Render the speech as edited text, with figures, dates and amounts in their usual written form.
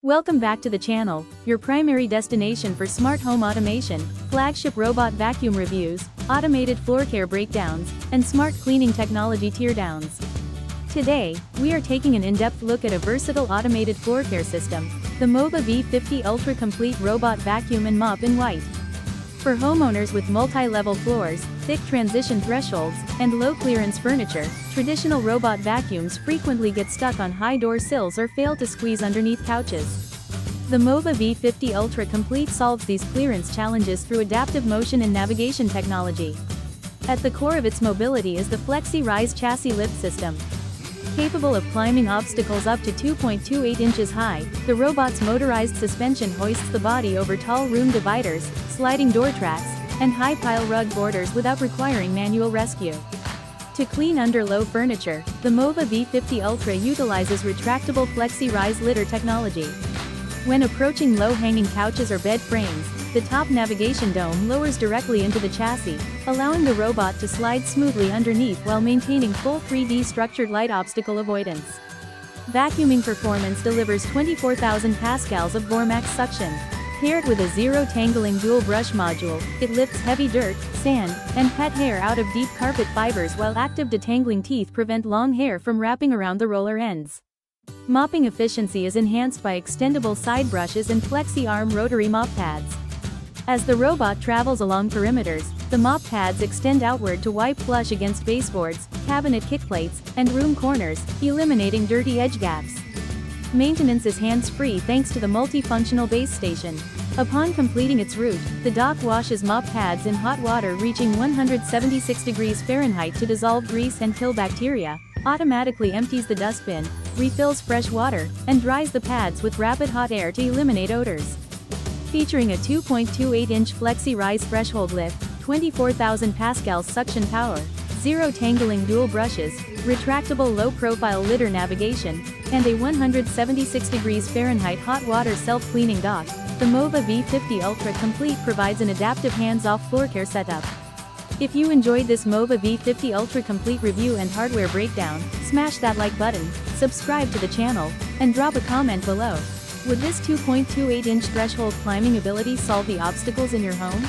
Welcome back to the channel, your primary destination for smart home automation, flagship robot vacuum reviews, automated floor care breakdowns, and smart cleaning technology teardowns. Today, we are taking an in-depth look at a versatile automated floor care system, the MOVA V50 Ultra Complete Robot Vacuum and Mop in white. For homeowners with multi-level floors, thick transition thresholds, and low-clearance furniture, traditional robot vacuums frequently get stuck on high door sills or fail to squeeze underneath couches. The MOVA V50 Ultra Complete solves these clearance challenges through adaptive motion and navigation technology. At the core of its mobility is the FlexiRise chassis lift system. Capable of climbing obstacles up to 2.28 inches high, the robot's motorized suspension hoists the body over tall room dividers, sliding door tracks, and high-pile rug borders without requiring manual rescue. To clean under low furniture, the MOVA V50 Ultra utilizes retractable FlexiRise litter technology. When approaching low-hanging couches or bed frames, the top navigation dome lowers directly into the chassis, allowing the robot to slide smoothly underneath while maintaining full 3D structured light obstacle avoidance. Vacuuming performance delivers 24,000 pascals of Vormax suction. Paired with a zero-tangling dual brush module, it lifts heavy dirt, sand, and pet hair out of deep carpet fibers while active detangling teeth prevent long hair from wrapping around the roller ends. Mopping efficiency is enhanced by extendable side brushes and flexi-arm rotary mop pads. As the robot travels along perimeters, the mop pads extend outward to wipe flush against baseboards, cabinet kickplates, and room corners, eliminating dirty edge gaps. Maintenance is hands-free thanks to the multifunctional base station. Upon completing its route, the dock washes mop pads in hot water reaching 176 degrees Fahrenheit to dissolve grease and kill bacteria, automatically empties the dustbin, refills fresh water, and dries the pads with rapid hot air to eliminate odors. Featuring a 2.28-inch FlexiRise threshold lift, 24,000 pascals suction power, zero-tangling dual brushes, retractable low-profile litter navigation, and a 176 degrees Fahrenheit hot water self-cleaning dock, the MOVA V50 Ultra Complete provides an adaptive hands-off floor care setup. If you enjoyed this MOVA V50 Ultra Complete review and hardware breakdown, smash that like button, subscribe to the channel, and drop a comment below. Would this 2.28-inch threshold climbing ability solve the obstacles in your home?